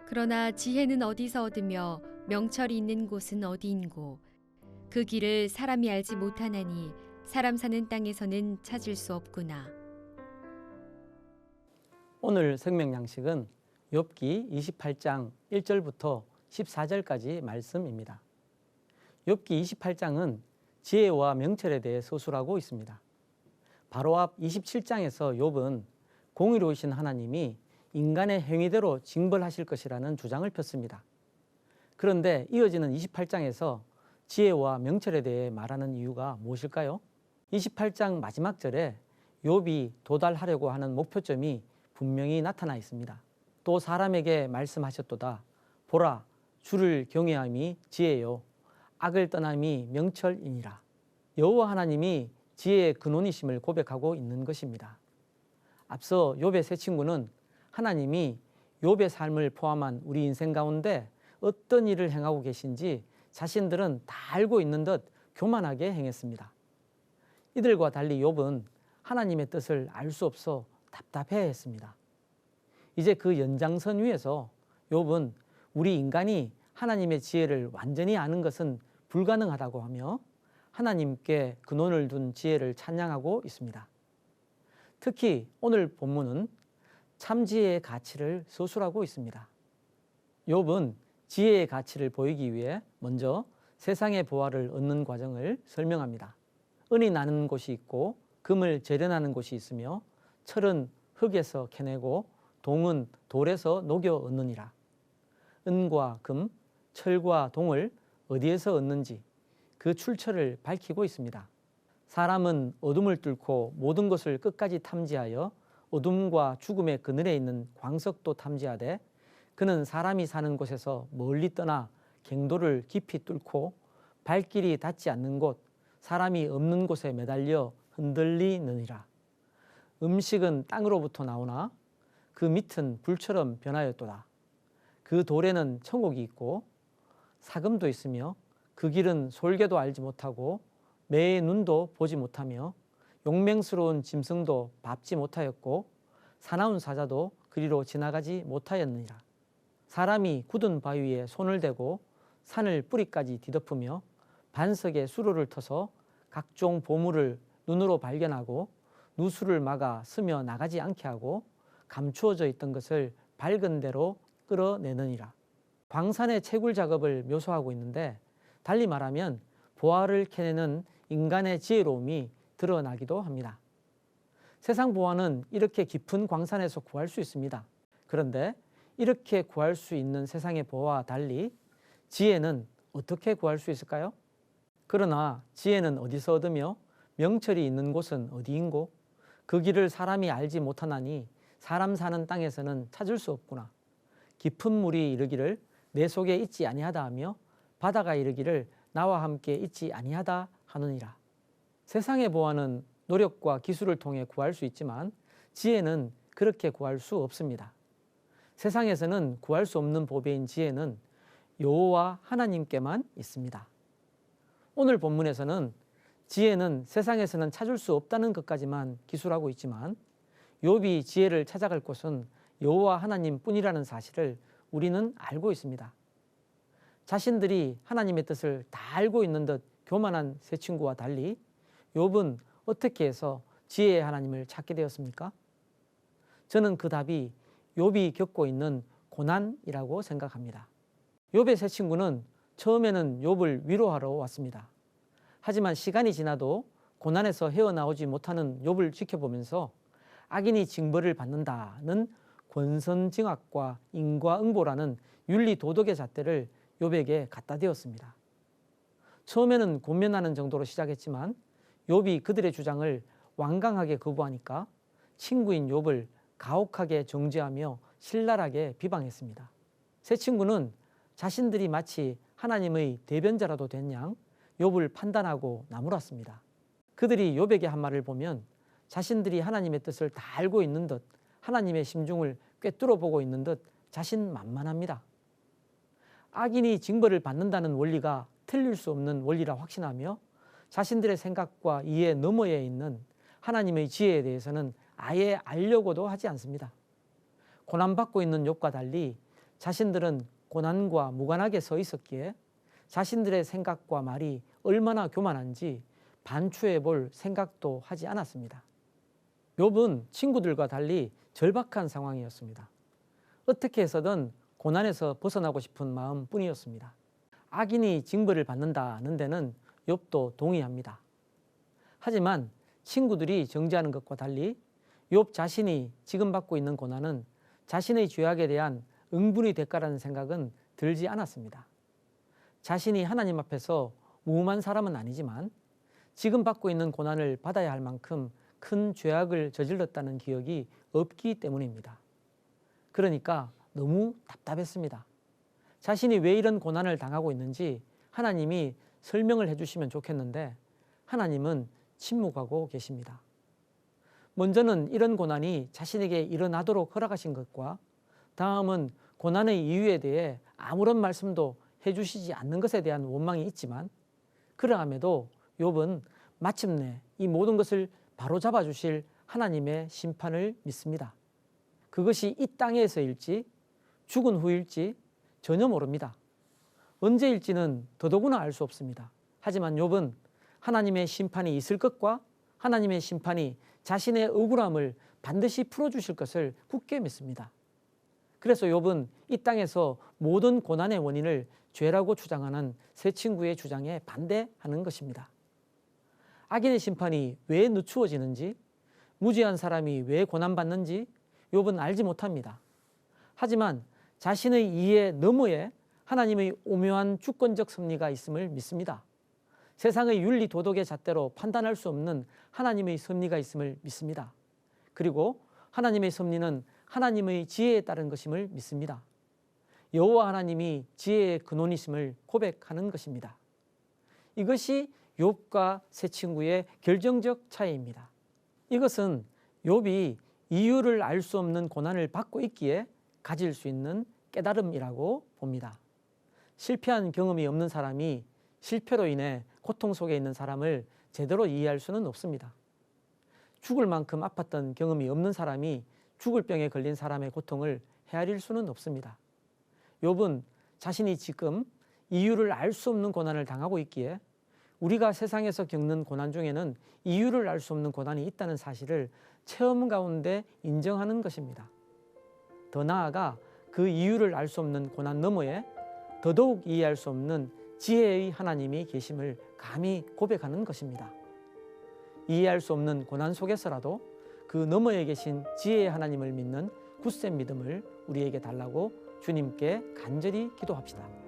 그러나 지혜는 어디서 얻으며 명철이 있는 곳은 어디인고 그 길을 사람이 알지 못하나니 사람 사는 땅에서는 찾을 수 없구나. 오늘 생명 양식은 욥기 28장 1절부터 14절까지 말씀입니다. 욥기 28장은 지혜와 명철에 대해 서술하고 있습니다. 바로 앞 27장에서 욥은 공의로우신 하나님이 인간의 행위대로 징벌하실 것이라는 주장을 폈습니다. 그런데 이어지는 28장에서 지혜와 명철에 대해 말하는 이유가 무엇일까요? 28장 마지막 절에 욥이 도달하려고 하는 목표점이 분명히 나타나 있습니다. 또 사람에게 말씀하셨도다. 보라, 주를 경외함이 지혜요, 악을 떠남이 명철이니라. 여호와 하나님이 지혜의 근원이심을 고백하고 있는 것입니다. 앞서 욥의 세 친구는 하나님이 욥의 삶을 포함한 우리 인생 가운데 어떤 일을 행하고 계신지 자신들은 다 알고 있는 듯 교만하게 행했습니다. 이들과 달리 욥은 하나님의 뜻을 알 수 없어 답답해했습니다. 이제 그 연장선 위에서 욥은 우리 인간이 하나님의 지혜를 완전히 아는 것은 불가능하다고 하며 하나님께 근원을 둔 지혜를 찬양하고 있습니다. 특히 오늘 본문은 참 지혜의 가치를 서술하고 있습니다. 욥은 지혜의 가치를 보이기 위해 먼저 세상의 보화를 얻는 과정을 설명합니다. 은이 나는 곳이 있고 금을 재련하는 곳이 있으며 철은 흙에서 캐내고 동은 돌에서 녹여 얻느니라. 은과 금, 철과 동을 어디에서 얻는지 그 출처를 밝히고 있습니다. 사람은 어둠을 뚫고 모든 것을 끝까지 탐지하여 어둠과 죽음의 그늘에 있는 광석도 탐지하되 그는 사람이 사는 곳에서 멀리 떠나 갱도를 깊이 뚫고 발길이 닿지 않는 곳, 사람이 없는 곳에 매달려 흔들리느니라. 음식은 땅으로부터 나오나 그 밑은 불처럼 변하였도다. 그 돌에는 천국이 있고 사금도 있으며 그 길은 솔개도 알지 못하고 매의 눈도 보지 못하며 용맹스러운 짐승도 밟지 못하였고 사나운 사자도 그리로 지나가지 못하였느니라. 사람이 굳은 바위에 손을 대고 산을 뿌리까지 뒤덮으며 반석에 수로를 터서 각종 보물을 눈으로 발견하고 누수를 막아 스며 나가지 않게 하고 감추어져 있던 것을 밝은 대로 끌어내느니라. 광산의 채굴 작업을 묘사하고 있는데 달리 말하면 보화를 캐내는 인간의 지혜로움이 드러나기도 합니다. 세상 보화는 이렇게 깊은 광산에서 구할 수 있습니다. 그런데 이렇게 구할 수 있는 세상의 보화와 달리 지혜는 어떻게 구할 수 있을까요? 그러나 지혜는 어디서 얻으며 명철이 있는 곳은 어디인고 그 길을 사람이 알지 못하나니 사람 사는 땅에서는 찾을 수 없구나. 깊은 물이 이르기를 내 속에 있지 아니하다 하며 바다가 이르기를 나와 함께 있지 아니하다 하느니라. 세상의 보화는 노력과 기술을 통해 구할 수 있지만 지혜는 그렇게 구할 수 없습니다. 세상에서는 구할 수 없는 보배인 지혜는 여호와 하나님께만 있습니다. 오늘 본문에서는 지혜는 세상에서는 찾을 수 없다는 것까지만 기술하고 있지만 욥이 지혜를 찾아갈 곳은 여호와 하나님뿐이라는 사실을 우리는 알고 있습니다. 자신들이 하나님의 뜻을 다 알고 있는 듯 교만한 세 친구와 달리 욥은 어떻게 해서 지혜의 하나님을 찾게 되었습니까? 저는 그 답이 욥이 겪고 있는 고난이라고 생각합니다. 욥의 세 친구는 처음에는 욥을 위로하러 왔습니다. 하지만 시간이 지나도 고난에서 헤어나오지 못하는 욥을 지켜보면서 악인이 징벌을 받는다는 권선징악과 인과응보라는 윤리도덕의 잣대를 욥에게 갖다 대었습니다. 처음에는 권면하는 정도로 시작했지만 욥이 그들의 주장을 완강하게 거부하니까 친구인 욥을 가혹하게 정죄하며 신랄하게 비방했습니다. 세 친구는 자신들이 마치 하나님의 대변자라도 된 양 욥을 판단하고 나무랐습니다. 그들이 욥에게 한 말을 보면 자신들이 하나님의 뜻을 다 알고 있는 듯 하나님의 심중을 꿰뚫어 보고 있는 듯 자신만만합니다. 악인이 징벌을 받는다는 원리가 틀릴 수 없는 원리라 확신하며 자신들의 생각과 이해 너머에 있는 하나님의 지혜에 대해서는 아예 알려고도 하지 않습니다. 고난받고 있는 욥과 달리 자신들은 고난과 무관하게 서 있었기에 자신들의 생각과 말이 얼마나 교만한지 반추해 볼 생각도 하지 않았습니다. 욥은 친구들과 달리 절박한 상황이었습니다. 어떻게 해서든 고난에서 벗어나고 싶은 마음뿐이었습니다. 악인이 징벌을 받는다는 데는 욥도 동의합니다. 하지만 친구들이 정죄하는 것과 달리 욥 자신이 지금 받고 있는 고난은 자신의 죄악에 대한 응분의 대가라는 생각은 들지 않았습니다. 자신이 하나님 앞에서 무음한 사람은 아니지만 지금 받고 있는 고난을 받아야 할 만큼 큰 죄악을 저질렀다는 기억이 없기 때문입니다. 그러니까 너무 답답했습니다. 자신이 왜 이런 고난을 당하고 있는지 하나님이 설명을 해주시면 좋겠는데 하나님은 침묵하고 계십니다. 먼저는 이런 고난이 자신에게 일어나도록 허락하신 것과 다음은 고난의 이유에 대해 아무런 말씀도 해주시지 않는 것에 대한 원망이 있지만 그러함에도 욥은 마침내 이 모든 것을 바로잡아 주실 하나님의 심판을 믿습니다. 그것이 이 땅에서일지 죽은 후일지 전혀 모릅니다. 언제일지는 더더구나 알 수 없습니다. 하지만 욥은 하나님의 심판이 있을 것과 하나님의 심판이 자신의 억울함을 반드시 풀어주실 것을 굳게 믿습니다. 그래서 욥은 이 땅에서 모든 고난의 원인을 죄라고 주장하는 세 친구의 주장에 반대하는 것입니다. 악인의 심판이 왜 늦추어지는지, 무죄한 사람이 왜 고난받는지 욥은 알지 못합니다. 하지만 자신의 이해 너머에 하나님의 오묘한 주권적 섭리가 있음을 믿습니다. 세상의 윤리 도덕의 잣대로 판단할 수 없는 하나님의 섭리가 있음을 믿습니다. 그리고 하나님의 섭리는 하나님의 지혜에 따른 것임을 믿습니다. 여호와 하나님이 지혜의 근원이심을 고백하는 것입니다. 이것이 욥과 세 친구의 결정적 차이입니다. 이것은 욥이 이유를 알 수 없는 고난을 받고 있기에 가질 수 있는 깨달음이라고 봅니다. 실패한 경험이 없는 사람이 실패로 인해 고통 속에 있는 사람을 제대로 이해할 수는 없습니다. 죽을 만큼 아팠던 경험이 없는 사람이 죽을 병에 걸린 사람의 고통을 헤아릴 수는 없습니다. 욥은 자신이 지금 이유를 알 수 없는 고난을 당하고 있기에 우리가 세상에서 겪는 고난 중에는 이유를 알 수 없는 고난이 있다는 사실을 체험 가운데 인정하는 것입니다. 더 나아가 그 이유를 알 수 없는 고난 너머에 더더욱 이해할 수 없는 지혜의 하나님이 계심을 감히 고백하는 것입니다. 이해할 수 없는 고난 속에서라도 그 너머에 계신 지혜의 하나님을 믿는 굳센 믿음을 우리에게 달라고 주님께 간절히 기도합시다.